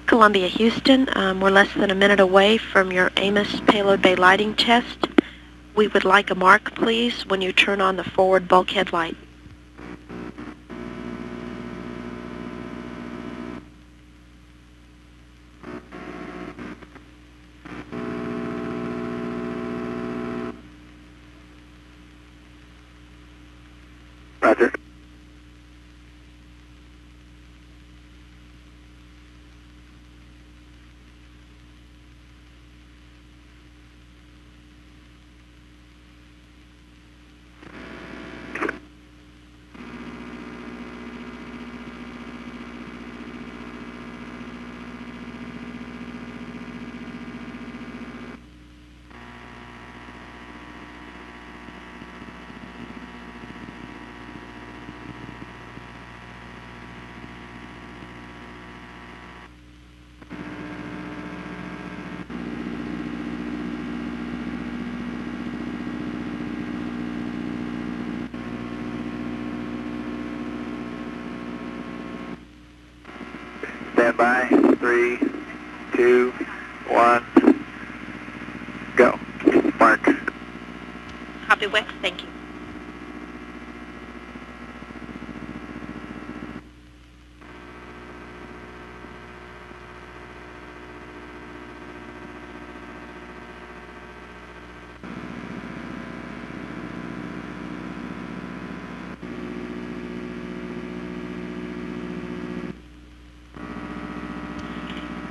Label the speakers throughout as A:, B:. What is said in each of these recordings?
A: Columbia, Houston. We're less than a minute away from your Amos payload bay lighting test. We would like a mark, please, when you turn on the forward bulkhead light.
B: Roger. by. 3, 2, 1, go. Mark.
A: Copy, Wex. Thank you.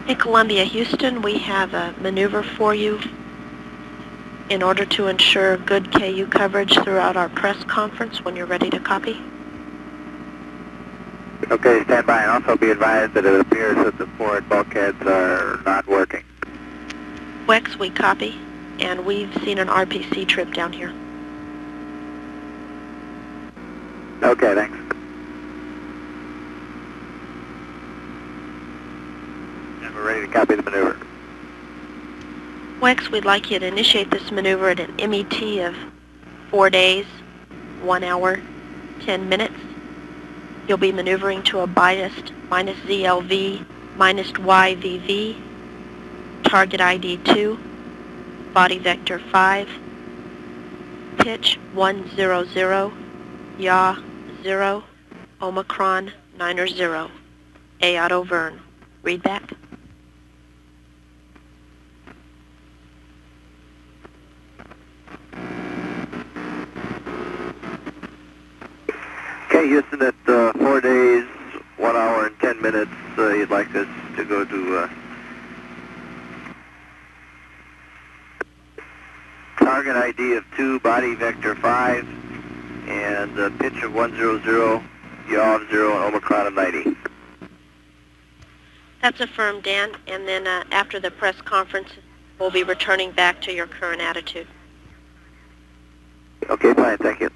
A: In Columbia, Houston, we have a maneuver for you in order to ensure good KU coverage throughout our press conference when you're ready to copy.
B: Okay, stand by, and also be advised that it appears that the forward bulkheads are not working.
A: Wex, we copy, and we've seen an RPC trip down here.
B: Okay, thanks. And we're ready to copy the maneuver.
A: Wex, we'd like you to initiate this maneuver at an MET of 4 days, 1 hour, 10 minutes. You'll be maneuvering to a biased minus ZLV, minus YVV, target ID 2, body vector 5, pitch 100, yaw 0, Omicron 90, Auto Vern. Read back.
B: Okay, Houston, at 4 days, 1 hour and 10 minutes, you'd like us to go to target ID of 2, body vector 5, and pitch of 100, yaw of 0, and Omicron of 90.
A: That's affirmed, Dan, and then after the press conference, we'll be returning back to your current attitude.
B: Okay, fine, thank you.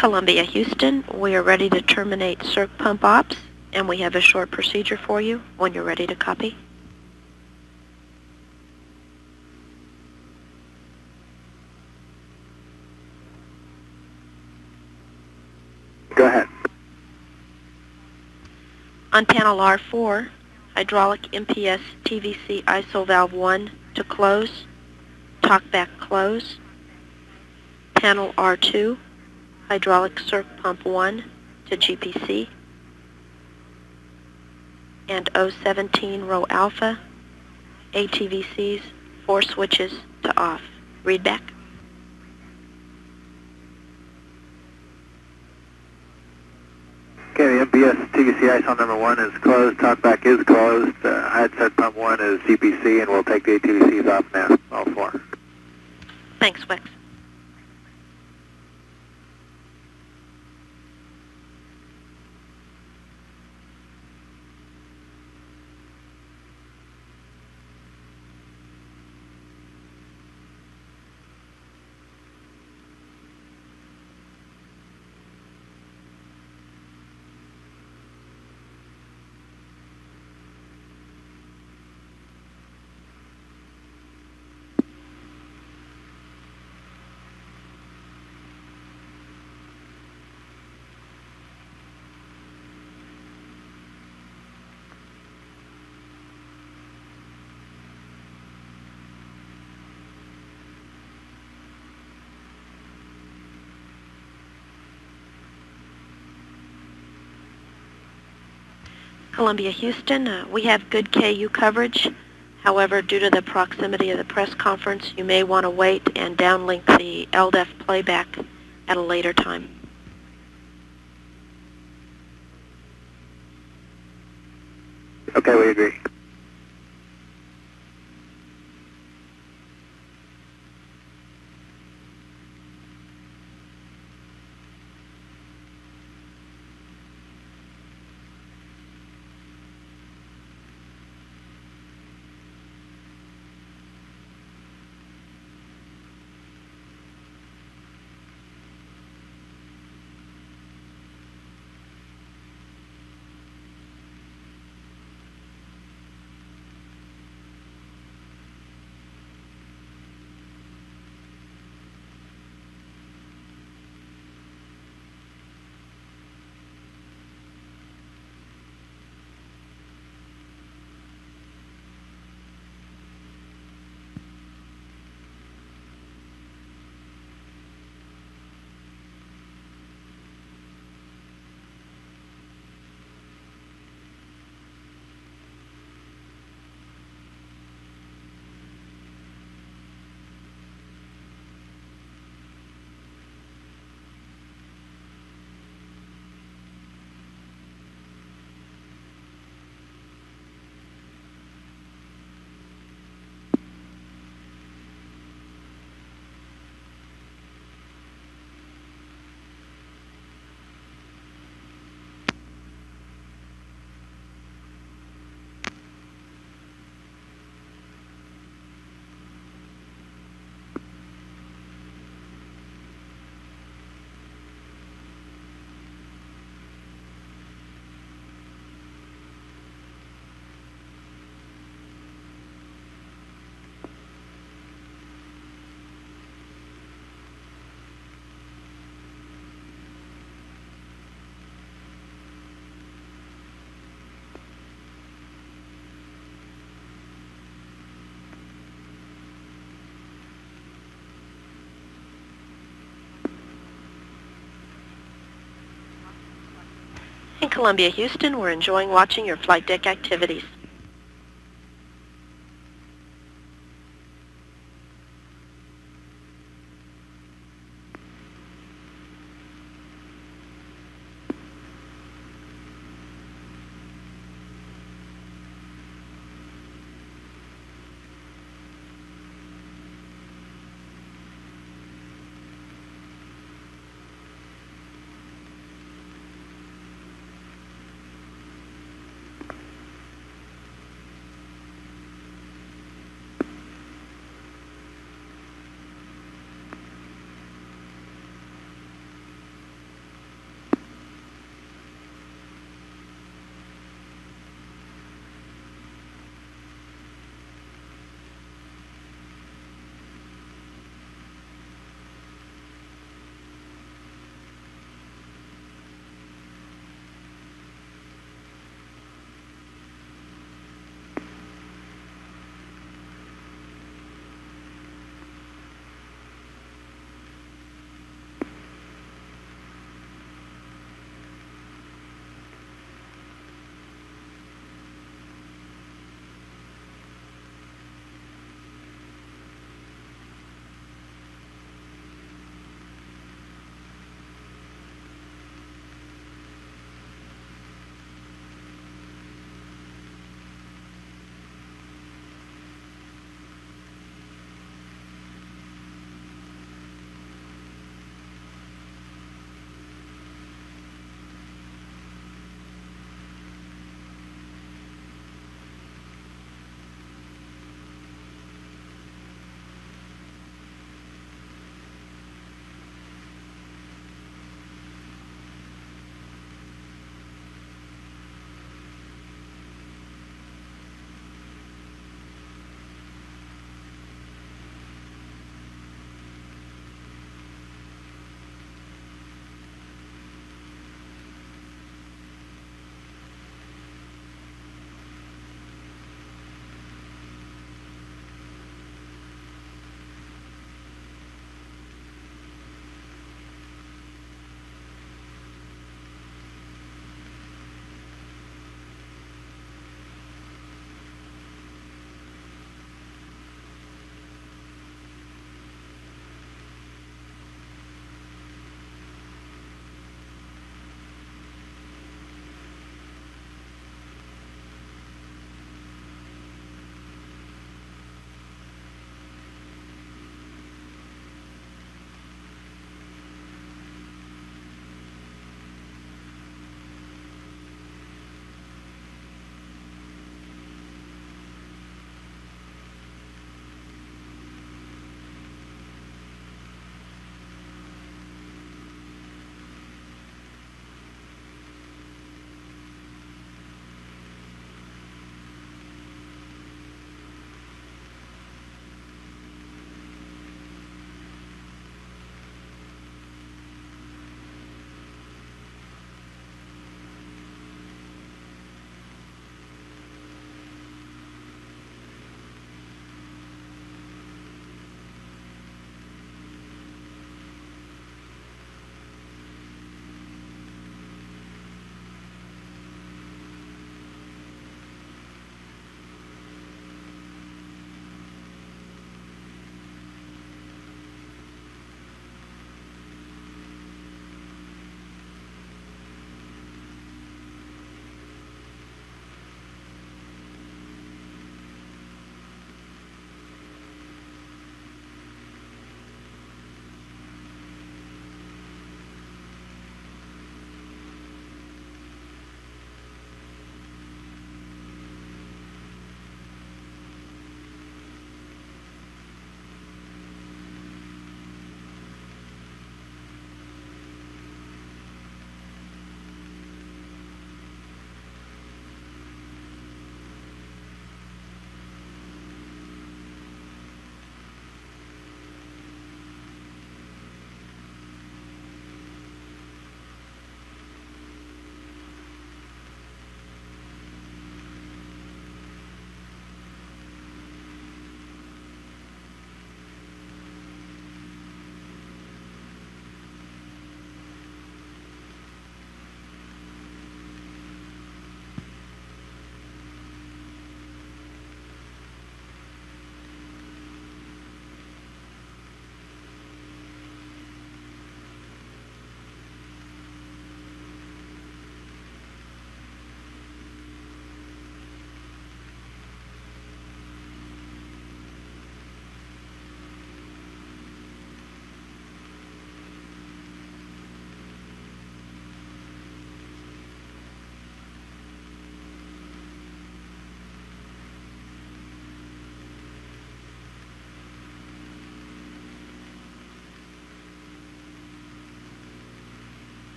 A: Columbia, Houston, we are ready to terminate circ pump ops, and we have a short procedure for you when you're ready to copy.
B: Go ahead.
A: On panel R4, hydraulic MPS TVC ISO valve 1 to close, talkback close. Panel R2, hydraulic circ pump 1 to GPC. And O17 row alpha, ATVCs, 4 switches to off. Read back.
B: Okay, the MPS TVC ISO number 1 is closed, talkback is closed, hide set pump 1 is GPC, and we'll take the ATVCs off now, all 4.
A: Thanks, Wex. Columbia, Houston, we have good KU coverage. However, due to the proximity of the press conference, you may want to wait and downlink the LDEF playback at a later time.
B: Okay, we agree.
A: In Columbia, Houston, we're enjoying watching your flight deck activities.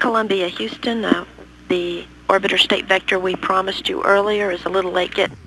A: Columbia, Houston, the orbiter state vector we promised you earlier is a little late getting.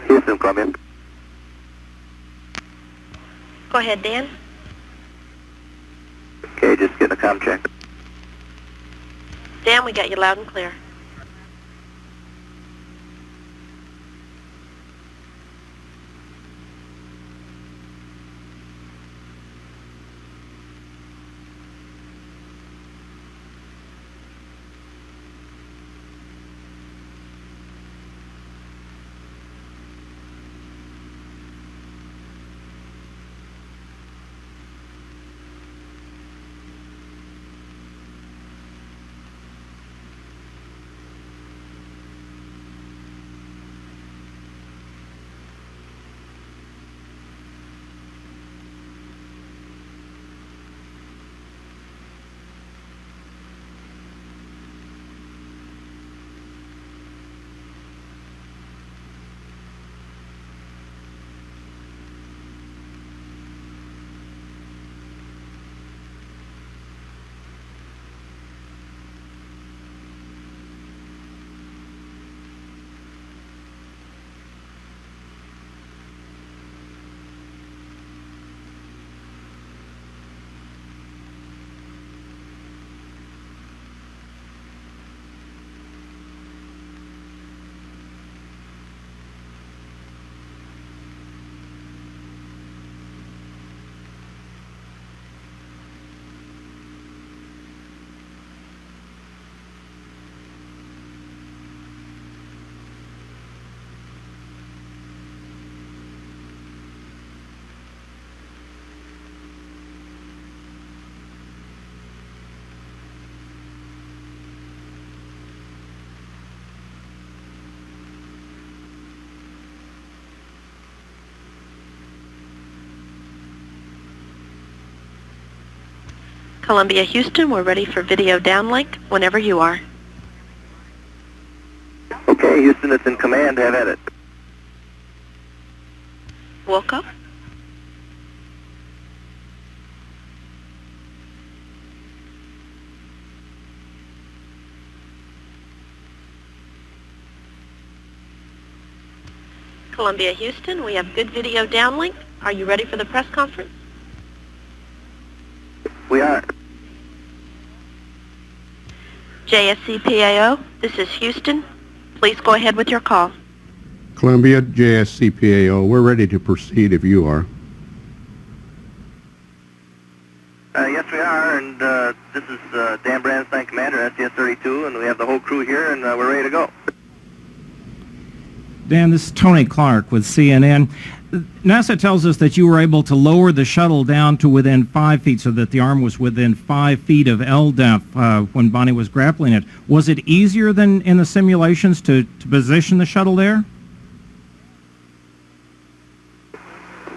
B: Houston, Columbia.
A: Go ahead, Dan.
B: Okay, just getting a comm check.
A: Dan, we got you loud and clear. Columbia, Houston, we're ready for video downlink whenever you are.
B: Okay, Houston, it's in command. Have at it.
A: Wilco? Columbia, Houston, we have good video downlink. Are you ready for the press conference?
B: We are.
A: JSCPAO, this is Houston. Please go ahead with your call.
C: Columbia, JSCPAO, we're ready to proceed if you are.
B: Yes, we are, and this is Dan Branstein, Commander, STS 32, and we have the whole crew here, and we're ready to go.
D: Dan, this is Tony Clark with CNN. NASA tells us that you were able to lower the shuttle down to within 5 feet, so that the arm was within 5 feet of LDEF when Bonnie was grappling it. Was it easier than in the simulations to position the shuttle there?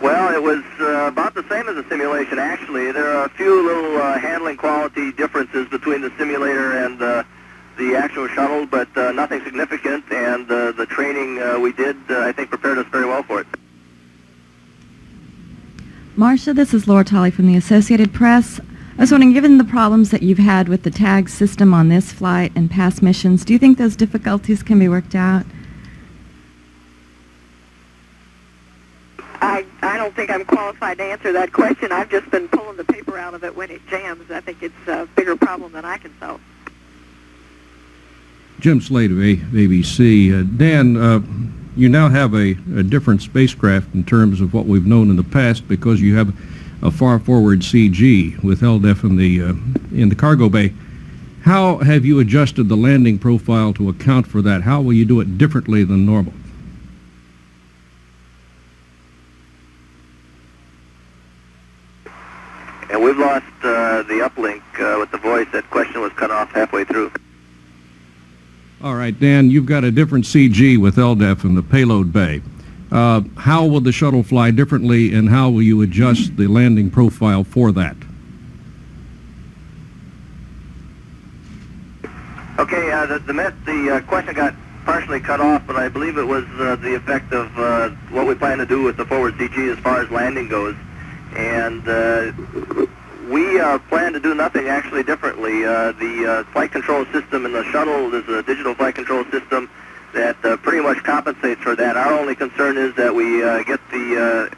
B: Well, it was about the same as the simulation, actually. There are a few little handling quality differences between the simulator and the actual shuttle, but nothing significant, and the training we did, I think, prepared us very well for it.
E: Marcia, this is Laura Tolley from the Associated Press. I was wondering, given the problems that you've had with the tag system on this flight and past missions, do you think those difficulties can be worked out?
F: I don't think I'm qualified to answer that question. I've just been pulling the paper out of it when it jams. I think it's a bigger problem than I can solve.
G: Jim Slade of ABC. Dan, you now have a different spacecraft in terms of what we've known in the past, because you have a far forward CG with LDEF in the cargo bay. How have you adjusted the landing profile to account for that? How will you do it differently than normal?
B: And we've lost the uplink with the voice. That question was cut off halfway through.
G: All right, Dan, you've got a different CG with LDEF in the payload bay. How will the shuttle fly differently, and how will you adjust the landing profile for that?
B: Okay, the question got partially cut off, but I believe it was the effect of what we plan to do with the forward CG as far as landing goes. And we plan to do nothing actually differently. The flight control system in the shuttle is a digital flight control system that pretty much compensates for that. Our only concern is that we get the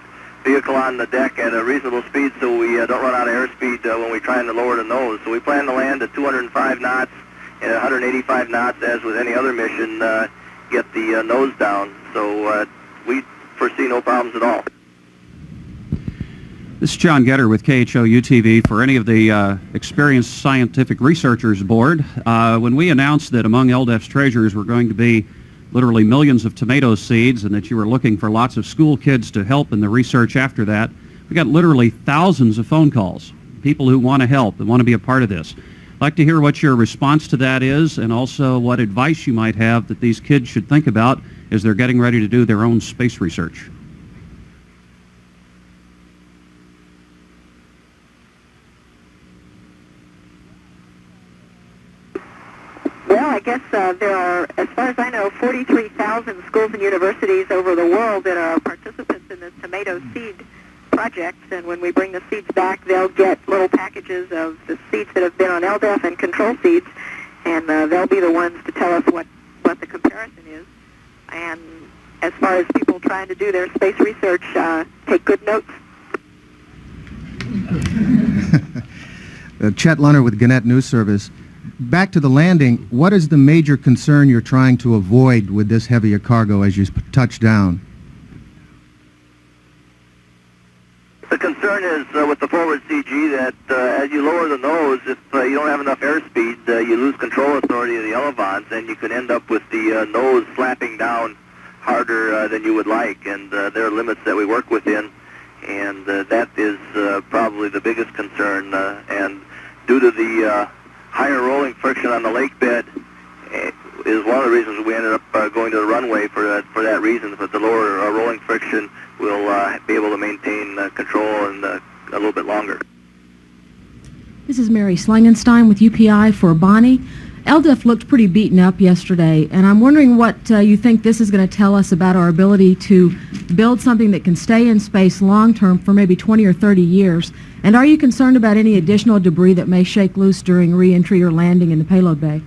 B: vehicle on the deck at a reasonable speed, so we don't run out of airspeed when we try to lower the nose. So we plan to land at 205 knots and 185 knots, as with any other mission, get the nose down. So we foresee no problems at all.
H: This is John Getter with KHOU-TV for any of the experienced scientific researchers aboard. When we announced that among LDEF's treasures were going to be literally millions of tomato seeds, and that you were looking for lots of school kids to help in the research after that, we got literally thousands of phone calls, people who want to help and want to be a part of this. I'd like to hear what your response to that is, and also what advice you might have that these kids should think about as they're getting ready to do their own space research.
F: Well, I guess there are, as far as I know, 43,000 schools and universities over the world that are participants in this tomato seed project. And when we bring the seeds back, they'll get little packages of the seeds that have been on LDEF and control seeds, and they'll be the ones to tell us what the comparison is. And as far as people trying to do their space research, take good notes.
I: Chet Lunner with Gannett News Service. Back to the landing, what is the major concern you're trying to avoid with this heavier cargo as you touch down?
B: The concern is with the forward CG that as you lower the nose, if you don't have enough airspeed, you lose control authority of the elevons, and you can end up with the nose slapping down harder than you would like. And there are limits that we work within, and that is probably the biggest concern. And due to the higher rolling friction on the lake bed is one of the reasons we ended up going to the runway for that reason. But the lower rolling friction will be able to maintain control and a little bit longer.
J: This is Mary Slangenstein with UPI for Bonnie. LDEF looked pretty beaten up yesterday, and I'm wondering what you think this is going to tell us about our ability to build something that can stay in space long-term for maybe 20 or 30 years. And are you concerned about any additional debris that may shake loose during re-entry or landing in the payload bay?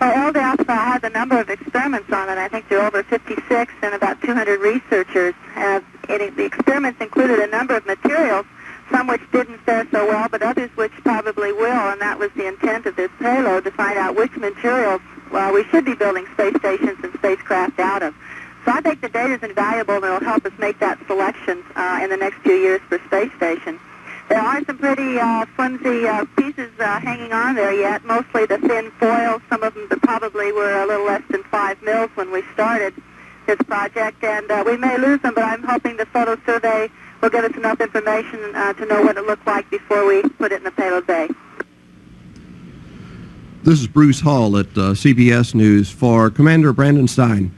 F: Well, LDEF has a number of experiments on it. I think there are over 56, and about 200 researchers have. The experiments included a number of materials some which didn't fare so well, but others which probably will, and that was the intent of this payload, to find out which materials we should be building space stations and spacecraft out of. So I think the data is invaluable, and it will help us make that selection in the next few years for space station. There are some pretty flimsy pieces hanging on there yet, mostly the thin foil. Some of them that probably were a little less than 5 mils when we started this project, and we may lose them, but I'm hoping the photo survey will give us enough information to know what it looked like before we put it in the payload bay.
K: This is Bruce Hall at CBS News for Commander Brandon Stein.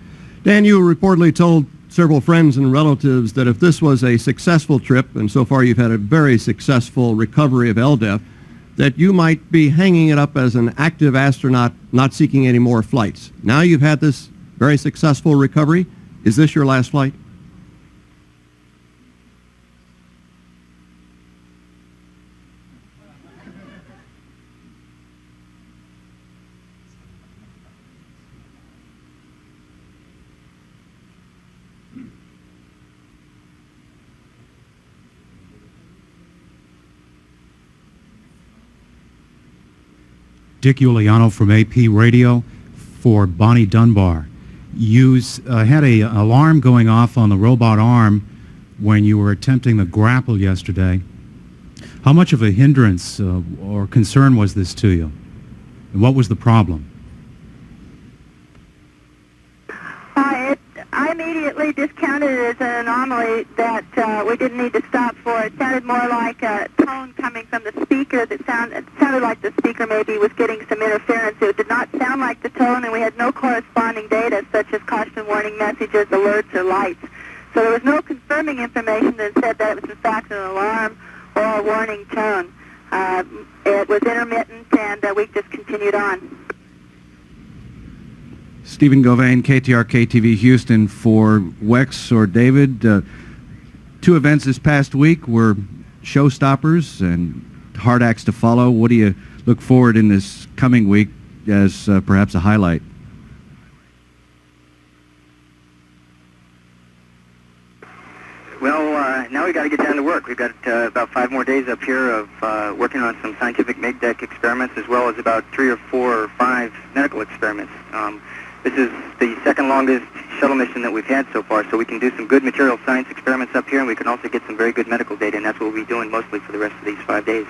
K: Dan, you reportedly told several friends and relatives that if this was a successful trip, and so far you've had a very successful recovery of LDEF, that you might be hanging it up as an active astronaut not seeking any more flights. Now you've had this very successful recovery. Is this your last flight?
L: Dick Iuliano from AP Radio for Bonnie Dunbar. You had an alarm going off on the robot arm when you were attempting the grapple yesterday. How much of a hindrance or concern was this to you? And what was the problem?
F: I immediately discounted it as an anomaly that we didn't need to stop for. It sounded more like a tone coming from the speaker. It sounded like the speaker maybe was getting some interference. It did not sound like the tone, and we had no corresponding data such as caution warning messages, alerts, or lights. So there was no confirming information that said that it was in fact an alarm or a warning tone. It was intermittent, and we just continued on.
M: Stephen Govain, KTRK-TV Houston for Wex or David. Two events this past week were showstoppers and hard acts to follow. What do you look forward in this coming week as perhaps a highlight?
B: Well, now we've got to get down to work. We've got about 5 more days up here of working on some scientific MIG deck experiments, as well as about 3 or 4 or 5 medical experiments. This is the second longest shuttle mission that we've had so far, so we can do some good material science experiments up here, and we can also get some very good medical data, and that's what we'll be doing mostly for the rest of these 5 days.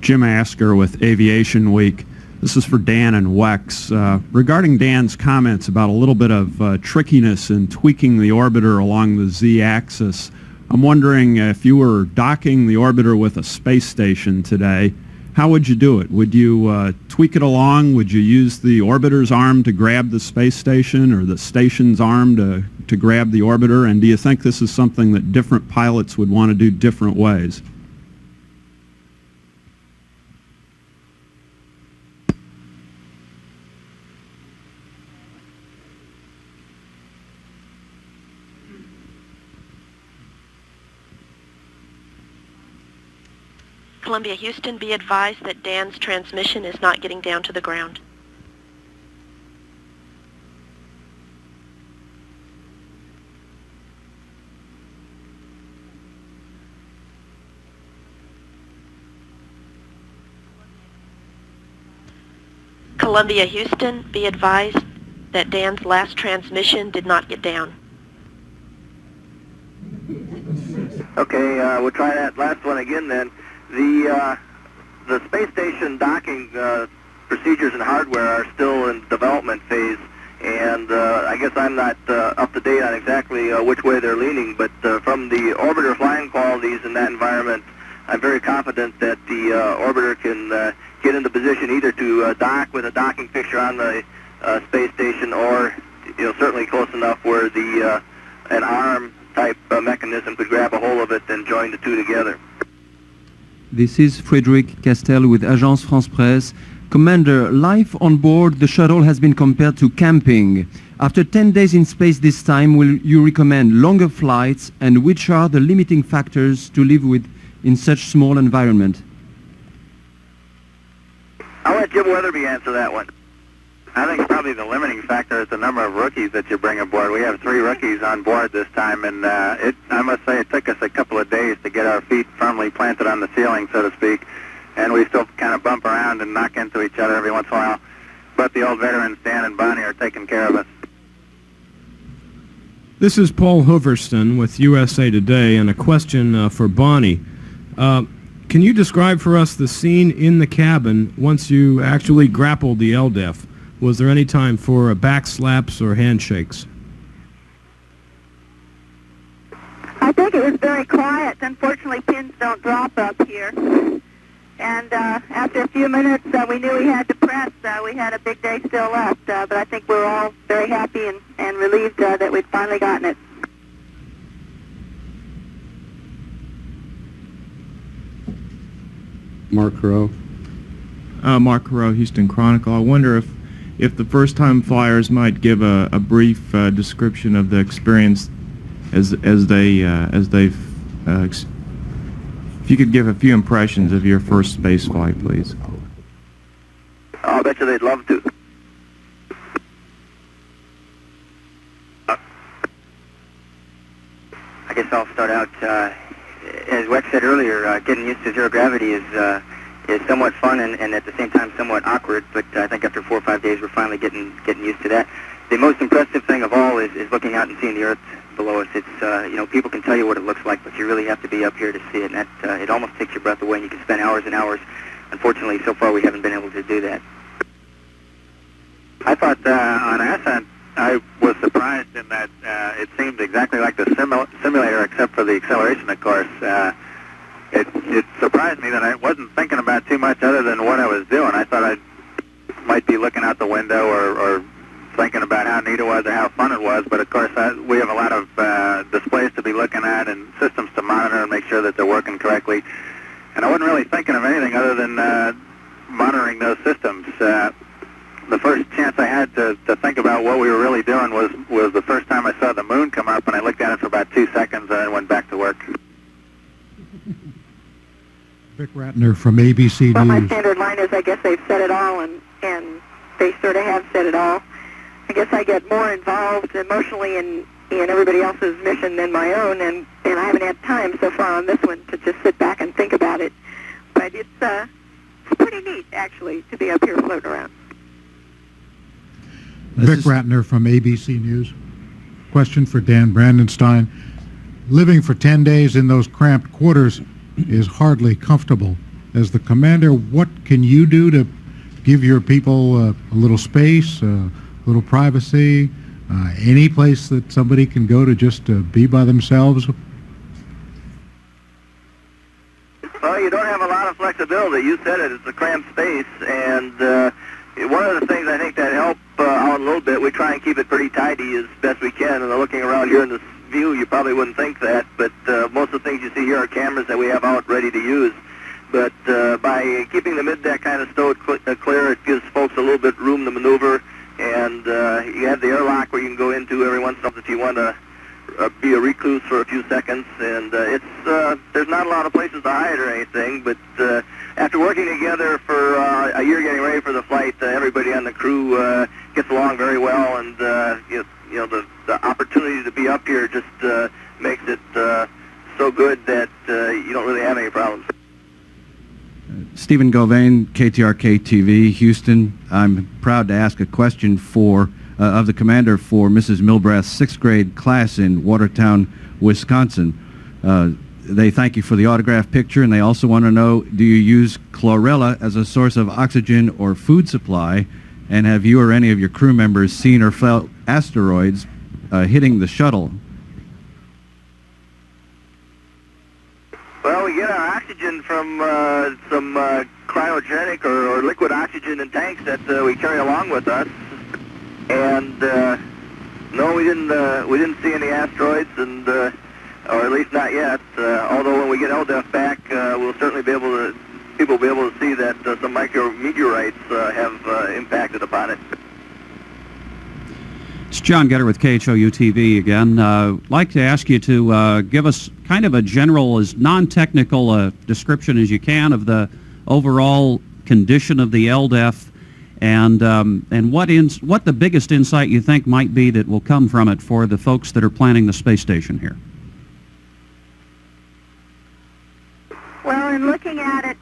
N: Jim Asker with Aviation Week. This is for Dan and Wex. Regarding Dan's comments about a little bit of trickiness in tweaking the orbiter along the z-axis, I'm wondering if you were docking the orbiter with a space station today, how would you do it? Would you tweak it along? Would you use the orbiter's arm to grab the space station or the station's arm to grab the orbiter? And do you think this is something that different pilots would want to do different ways?
A: Columbia Houston, be advised that Dan's transmission is not getting down to the ground. Columbia Houston, be advised that Dan's last transmission did not get down.
B: Okay, we'll try that last one again then. The space station docking procedures and hardware are still in development phase, and I guess I'm not up to date on exactly which way they're leaning, but from the orbiter flying qualities in that environment, I'm very confident that the orbiter can get into position either to dock with a docking fixture on the space station, or certainly close enough where the an arm type mechanism could grab a hold of it and join the two together.
O: This is Frédéric Castel with Agence France Presse. Commander, life on board the shuttle has been compared to camping. After 10 days in space this time, will you recommend longer flights, and which are the limiting factors to live with in such small environment?
B: I'll let Jim Weatherby answer that one. I think probably the limiting factor is the number of rookies that you bring aboard. We have 3 rookies on board this time, and I must say it took us a couple of days to get our feet firmly planted on the ceiling, so to speak, and we still kind of bump around and knock into each other every once in a while. But the old veterans, Dan and Bonnie, are taking care of us.
N: This is Paul Hoverston with USA Today, and a question for Bonnie. Can you describe for us the scene in the cabin once you actually grappled the LDEF? Was there any time for back slaps or handshakes?
F: I think it was very quiet. Unfortunately, pins don't drop up here. And after a few minutes, we knew we had to press. We had a big day still left, but I think we were all very happy and relieved that we'd finally gotten it.
P: Mark Rowe.
Q: Mark Rowe, Houston Chronicle. I wonder if the first-time flyers might give a brief description of the experience as they've. If you could give a few impressions of your first space flight, please.
B: I'll bet you they'd love to.
R: I guess I'll start out. As Wex said earlier, getting used to zero gravity is somewhat fun and at the same time somewhat awkward. But I think after 4 or 5 days, we're finally getting used to that. The most impressive thing of all is looking out and seeing the Earth below us. It's people can tell you what it looks like, but you really have to be up here to see it, and that it almost takes your breath away. And you can spend hours and hours. Unfortunately, so far we haven't been able to do that.
B: I thought on ascent, I was surprised in that it seemed exactly like the simulator, except for the acceleration, of course. It surprised me that I wasn't thinking about too much other than what I was doing. I thought I might be looking out the window or thinking about how neat it was or how fun it was, but of course we have a lot of displays to be looking at and systems to monitor and make sure that they're working correctly. And I wasn't really thinking of anything other than monitoring those systems. The first chance I had to think about what we were really doing was the first time I saw the moon come up, and I looked at it for about 2 seconds and then went back to work.
S: Vic Ratner from ABC
F: Well, my
S: News.
F: standard line is I guess they've said it all, and they sort of have said it all. I guess I get more involved emotionally in everybody else's mission than my own, and I haven't had time so far on this one to just sit back and think about it. But it's pretty neat, actually, to be up here floating around.
S: Vic Ratner from ABC News. Question for Dan Brandenstein. Living for 10 days in those cramped quarters is hardly comfortable. As the commander, what can you do to give your people a little space, a little privacy, any place that somebody can go to just be by themselves?
B: Well, you don't have a lot of flexibility. You said it, it's a cramped space, and one of the things I think that help out a little bit, we try and keep it pretty tidy as best we can, and looking around here in this view, you probably wouldn't think that, but most of the things you see here are cameras that we have out ready to use. But by keeping the mid-deck kind of stowed clear, it gives folks a little bit room to maneuver, and you have the airlock where you can go into every once in a while if you want to be a recluse for a few seconds, and there's not a lot of places to hide or anything, but after working together for a year getting ready for the flight, everybody on the crew gets along very well, and the opportunity to be up here just makes it so good that you don't really have any problems.
M: Stephen Govain, KTRK-TV, Houston. I'm proud to ask a question of the commander for Mrs. Milbrath's 6th grade class in Watertown, Wisconsin. They thank you for the autograph picture, and they also want to know, do you use chlorella as a source of oxygen or food supply? And have you or any of your crew members seen or felt asteroids hitting the shuttle?
B: Well, we get our oxygen from some cryogenic or liquid oxygen in tanks that we carry along with us. And no, we didn't see any asteroids, and or at least not yet. Although when we get LDEF back, we'll certainly be able to. People will be able to see that some micrometeorites have impacted upon it.
H: It's John Getter with KHOU-TV again. I'd like to ask you to give us kind of a general, as non-technical description as you can of the overall condition of the LDEF and what the biggest insight you think might be that will come from it for the folks that are planning the space station here.
F: Well, in looking at it,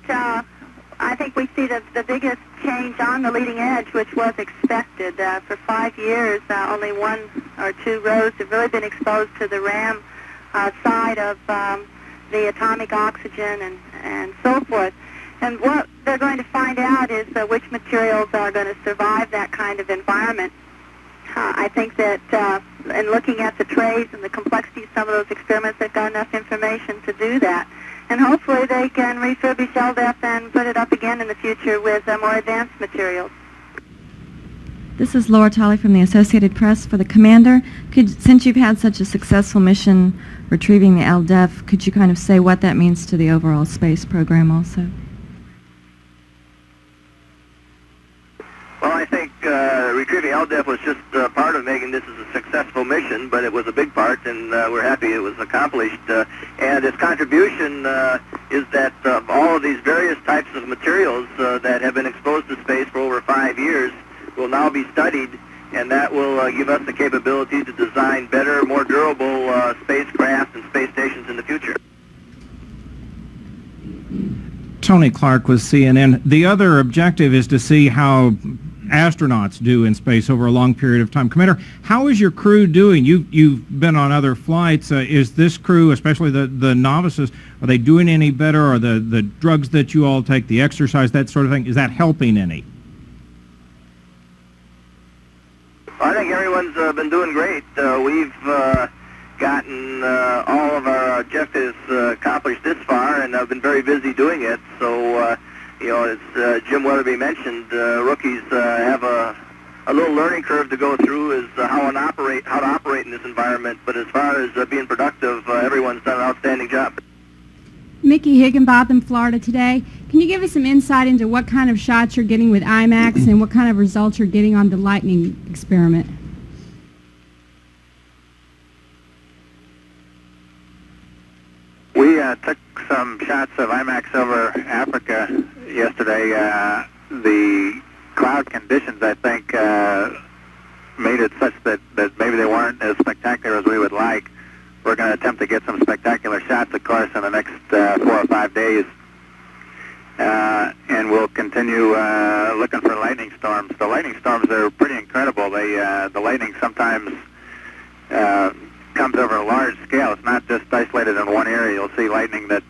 F: I think we see the biggest change on the leading edge, which was expected. For 5 years, only 1 or 2 rows have really been exposed to the RAM side of the atomic oxygen and so forth. And what they're going to find out is which materials are going to survive that kind of environment. I think that in looking at the trays and the complexity of some of those experiments, they've got enough information to do that. And hopefully they can refurbish LDEF and put it up again in the future with more advanced materials.
E: This is Laura Tolley from the Associated Press for the Commander. Since you've had such a successful mission retrieving the LDEF, could you kind of say what that means to the overall space program also?
B: Well, I think retrieving LDEF was just part of making this as a successful mission, but it was a big part, and we're happy it was accomplished. And its contribution is that all of these various types of materials that have been exposed to space for over 5 years will now be studied, and that will give us the capability to design better, more durable spacecraft and space stations in the future.
D: Tony Clark with CNN. The other objective is to see how astronauts do in space over a long period of time. Commander, how is your crew doing? You've been on other flights. Is this crew, especially the novices, are they doing any better? Are the drugs that you all take, the exercise, that sort of thing, is that helping any?
B: I think everyone's been doing great. We've gotten all of our objectives accomplished this far, and I've been very busy doing it. So, you know, as Jim Weatherby mentioned, rookies have a little learning curve to go through, is how to operate in this environment. But as far as being productive, everyone's done an outstanding job.
P: Mickey Higginbotham, Florida Today. Can you give us some insight into what kind of shots you're getting with IMAX and what kind of results you're getting on the Lightning experiment?
T: We took some shots of IMAX over Africa yesterday. The cloud conditions, I think, made it such that maybe they weren't as spectacular as we would like. We're going to attempt to get some spectacular shots, of course, in the next 4 or 5 days. And we'll continue looking for lightning storms. The lightning storms are pretty incredible. The lightning sometimes comes over a large scale. It's not just isolated in one area. You'll see lightning that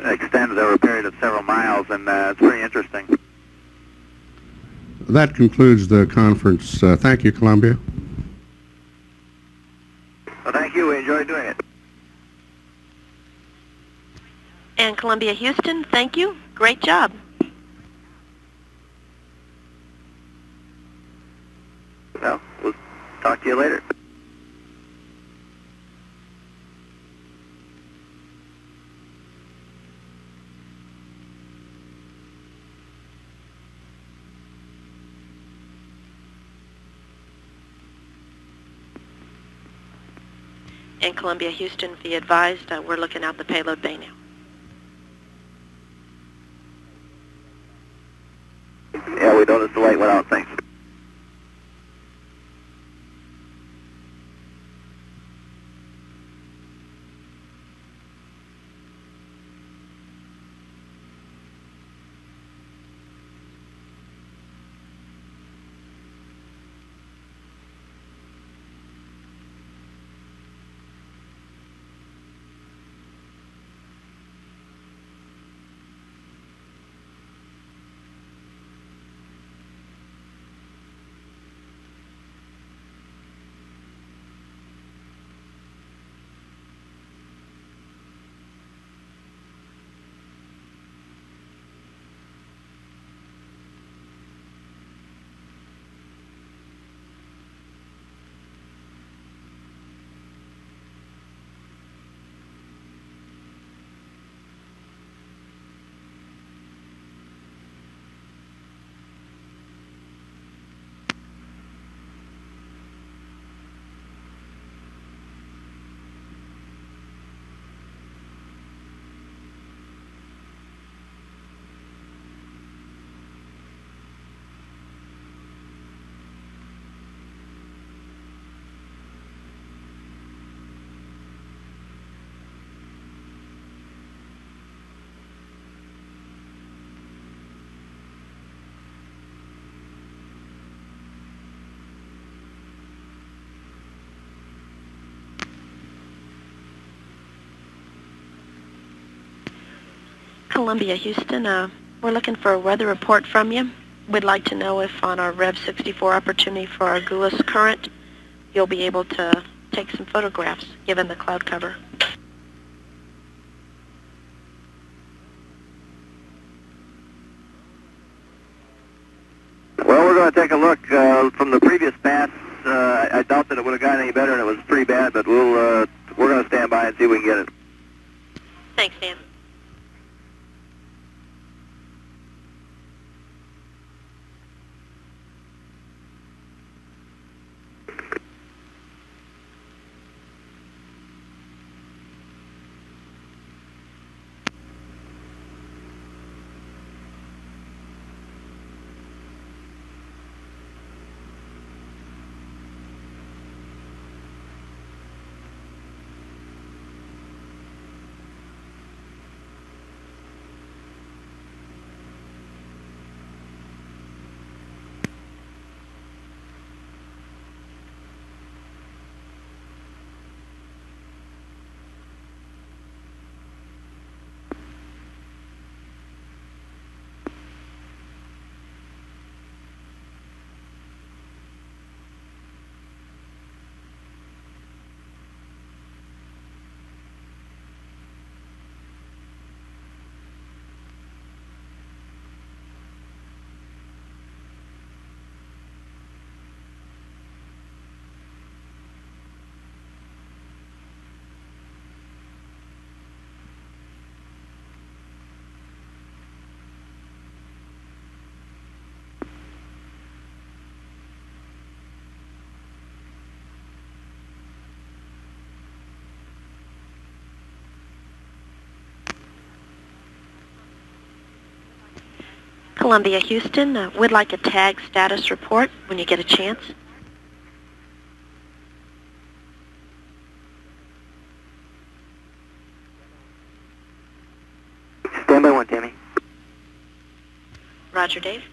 T: extends over a period of several miles, and it's pretty interesting.
C: That concludes the conference. Thank you, Columbia.
B: Well, thank you. We enjoyed doing it.
A: And Columbia Houston, thank you. Great job.
B: Well, we'll talk to you later.
A: And Columbia Houston, be advised, we're looking out the payload bay now.
B: Yeah, we noticed the light went out. Thanks.
A: Columbia, Houston. We're looking for a weather report from you. We'd like to know if on our Rev 64 opportunity for our GUIS current, you'll be able to take some photographs given the cloud cover.
B: Well, we're going to take a look from the previous pass. I doubt that it would have gotten any better, and it was pretty bad, but we're going to stand by and see if we can get it.
A: Thanks, Dan. Columbia, Houston, we'd like a tag status report when you get a chance.
R: Stand by one, Tammy.
A: Roger, Dave.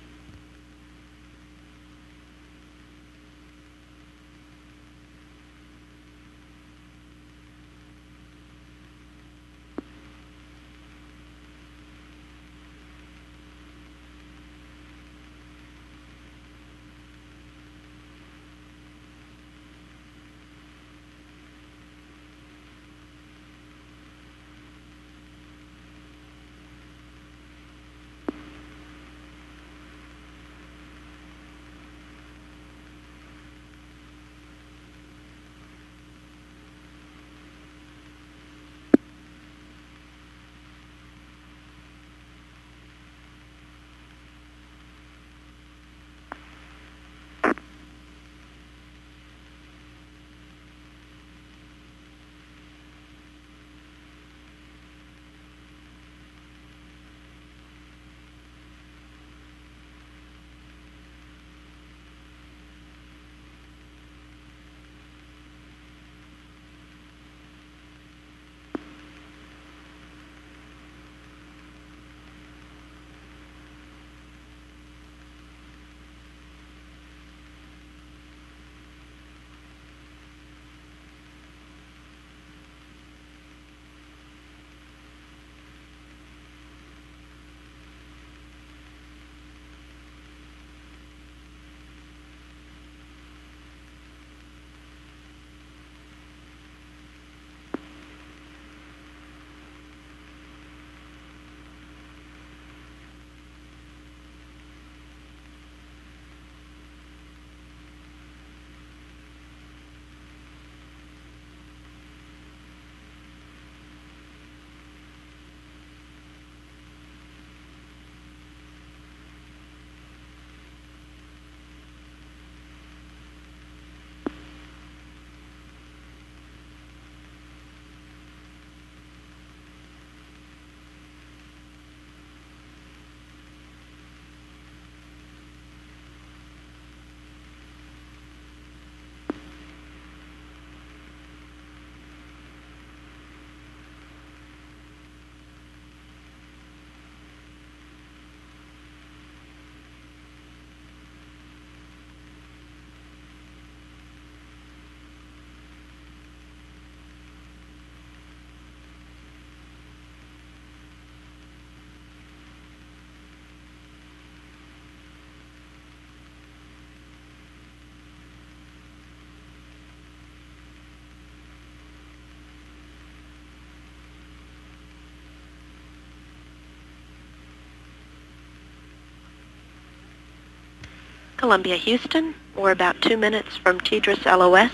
A: Columbia, Houston. We're about 2 minutes from Tidris LOS.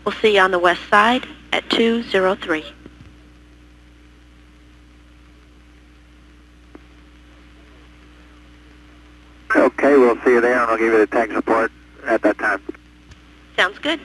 A: We'll see you on the west side at 203.
T: Okay, we'll see you there, and I'll give you the tags report at that time.
A: Sounds good.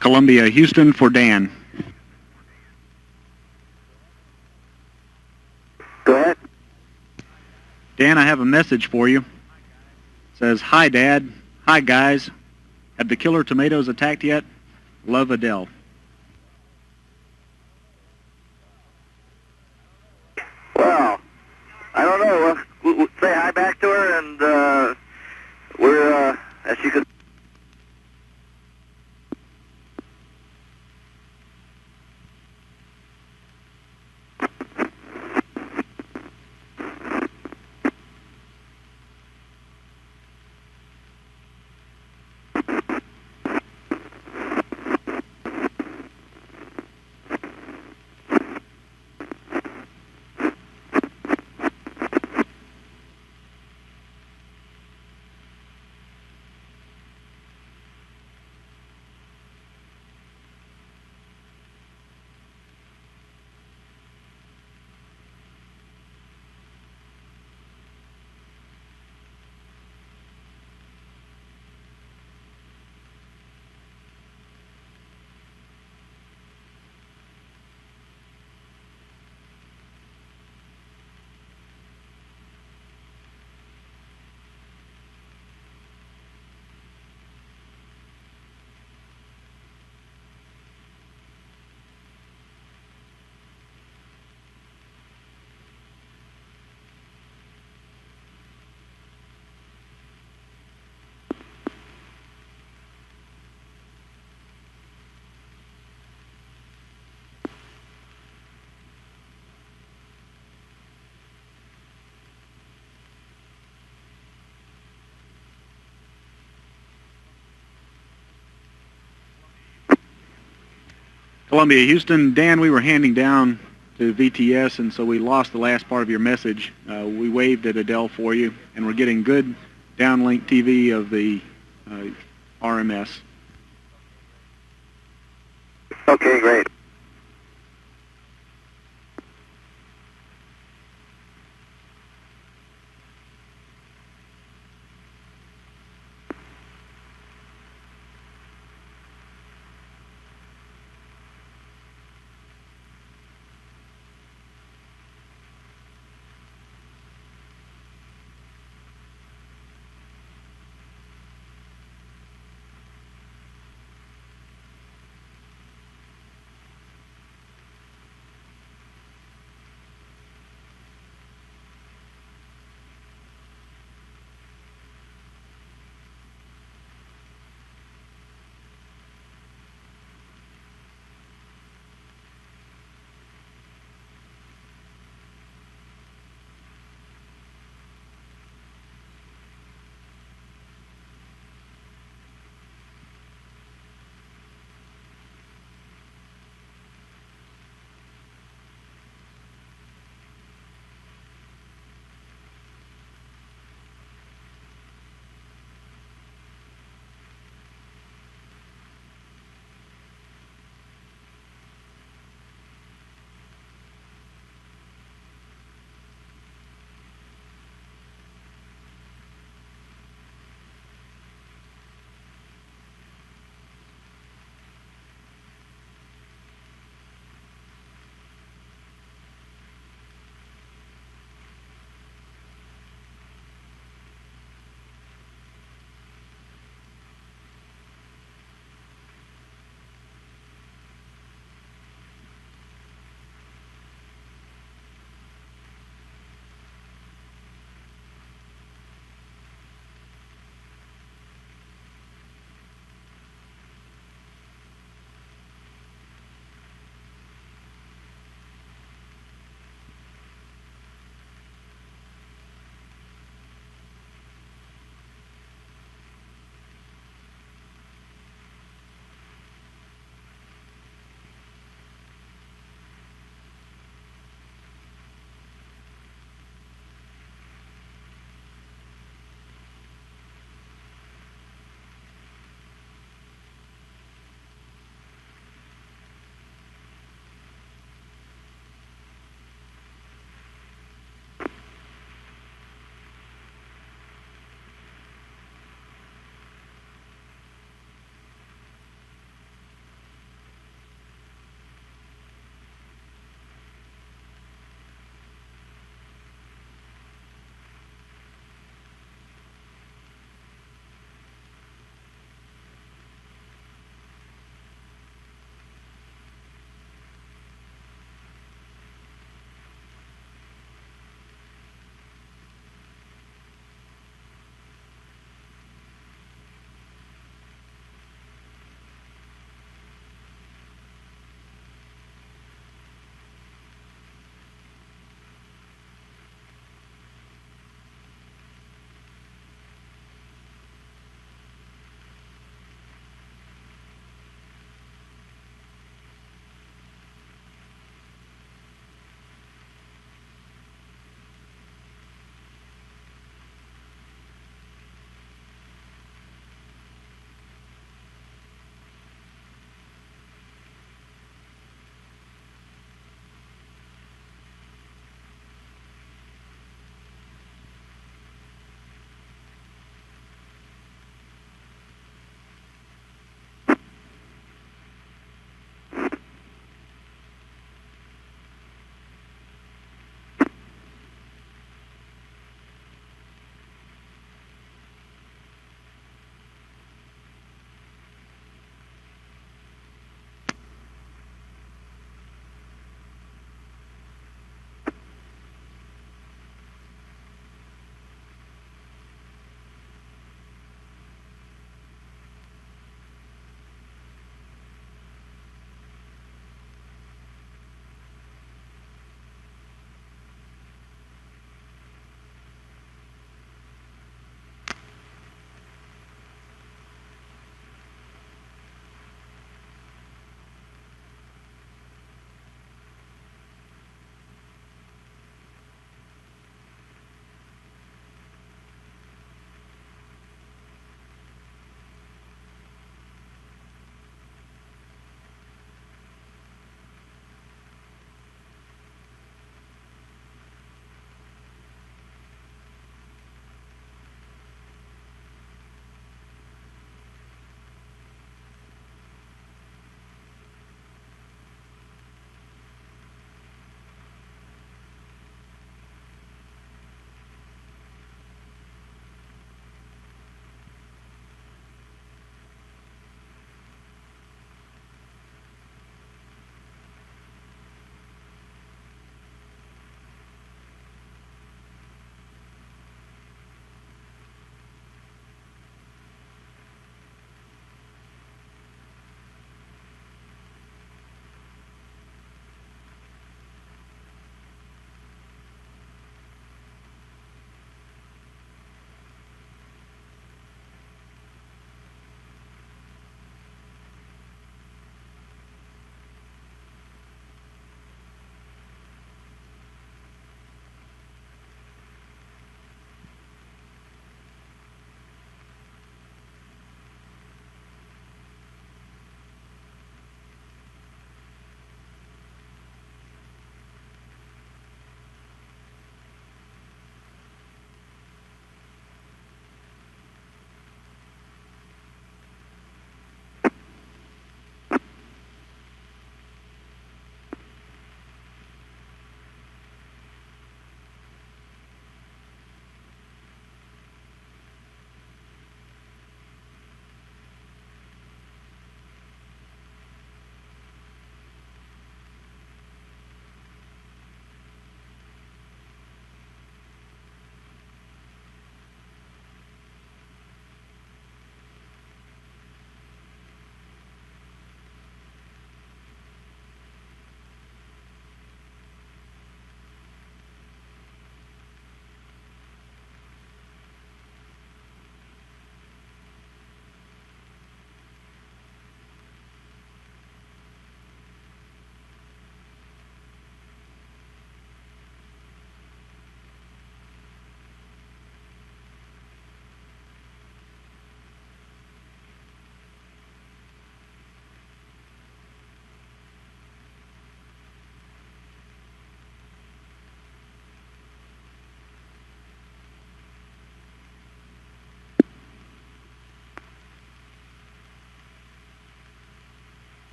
N: Columbia, Houston for Dan.
T: Go ahead.
N: Dan, I have a message for you. It says, "Hi, Dad. Hi, guys. Have the killer tomatoes attacked yet? Love, Adele."
T: Well, I don't know. We'll say hi back to her, and we're, as she could...
U: Columbia, Houston. Dan, we were handing down to VTS, and so we lost the last part of your message. We waved at Adele for you, and we're getting good downlink TV of the RMS.
T: Okay, great.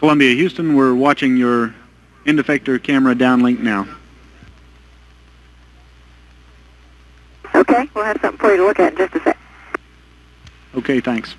U: Columbia, Houston, we're watching your end effector camera downlink now.
F: Okay, we'll have something for you to look at in just a sec.
U: Okay, thanks.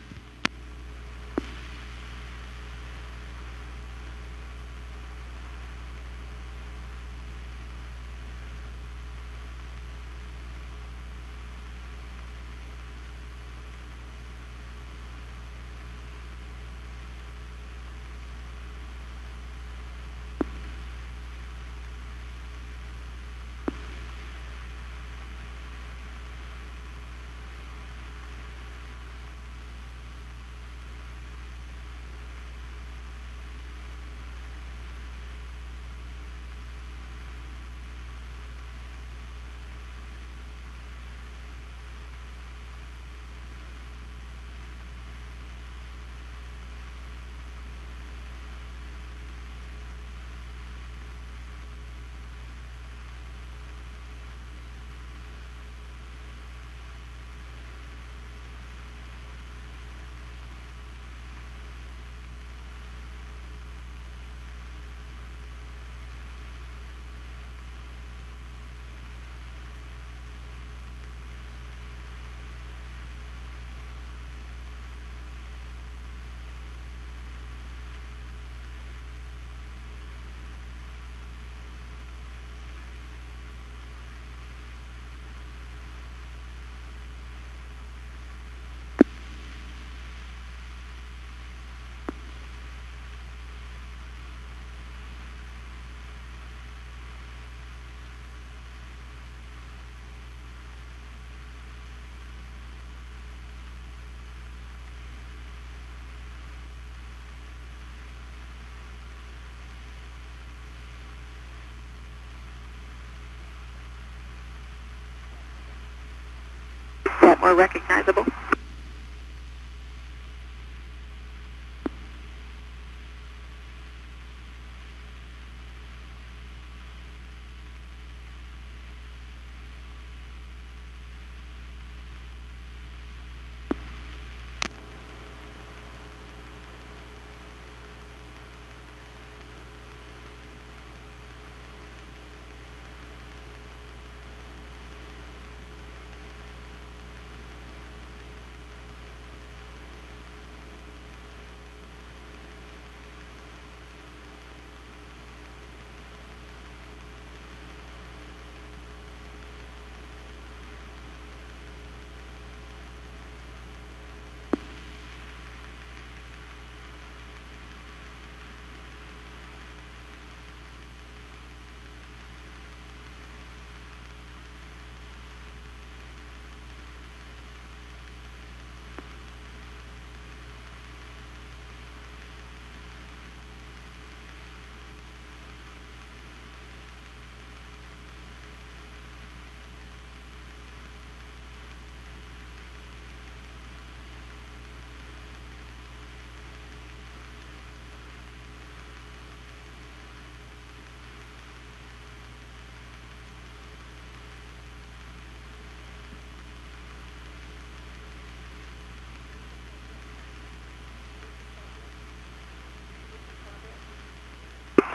F: Is that more recognizable?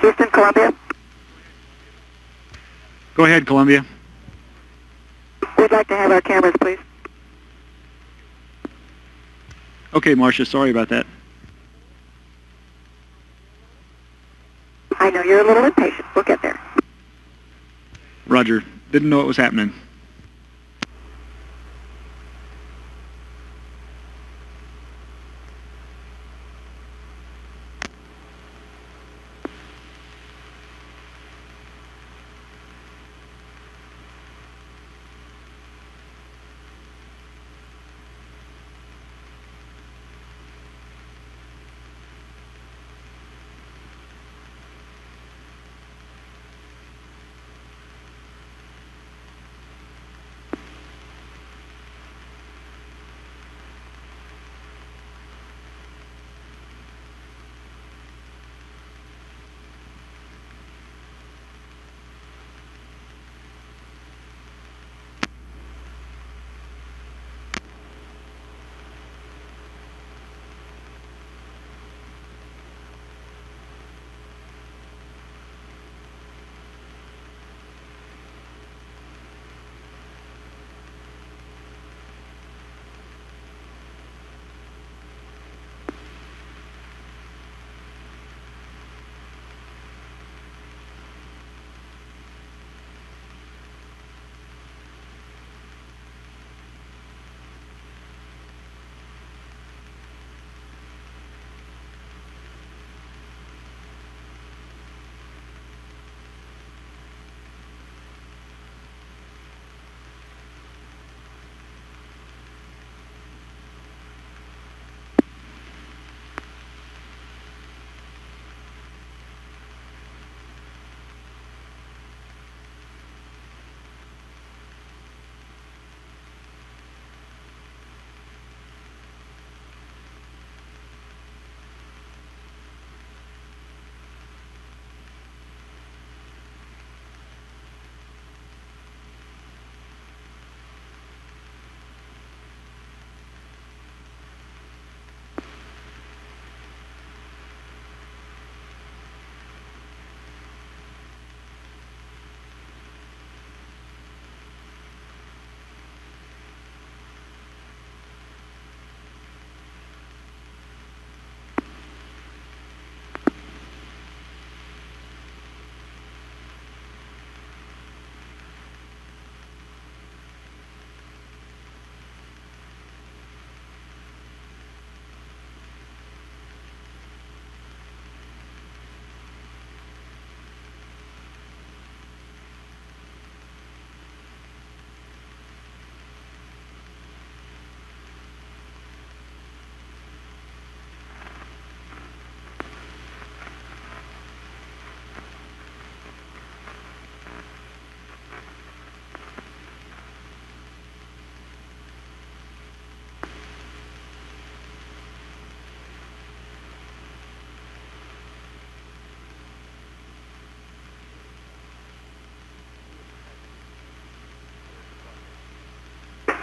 F: Houston, Columbia.
U: Go ahead, Columbia.
F: We'd like to have our cameras, please.
U: Okay, Marcia, sorry about that.
F: I know you're a little impatient. We'll get there.
U: Roger. Didn't know what was happening.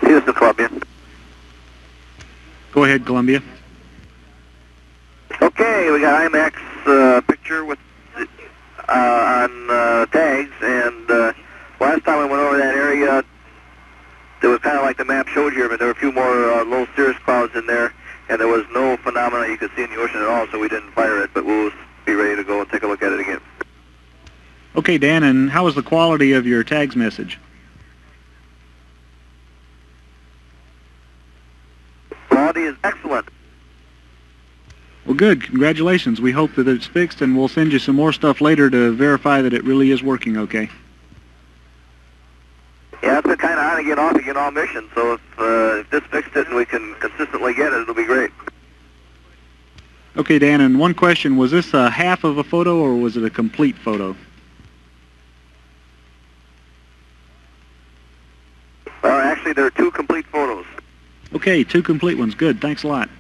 B: Houston, Columbia.
U: Go ahead, Columbia.
B: Okay, we got IMAX picture with on tags, and last time we went over that area, it was kind of like the map showed you, but there were a few more low cirrus clouds in there, and there was no phenomena you could see in the ocean at all, so we didn't fire it, but we'll be ready to go and take a look at it again.
U: Okay, Dan, and how was the quality of your tags message?
B: Quality is excellent.
U: Well, good. Congratulations. We hope that it's fixed, and we'll send you some more stuff later to verify that it really is working okay.
B: Yeah, it's been kind of on again, off mission, so if this fixed it and we can consistently get it, it'll be great.
U: Okay, Dan, and one question. Was this a half of a photo, or was it a complete photo?
B: Well, actually, there are two complete photos.
U: Okay, two complete ones. Good. Thanks a lot.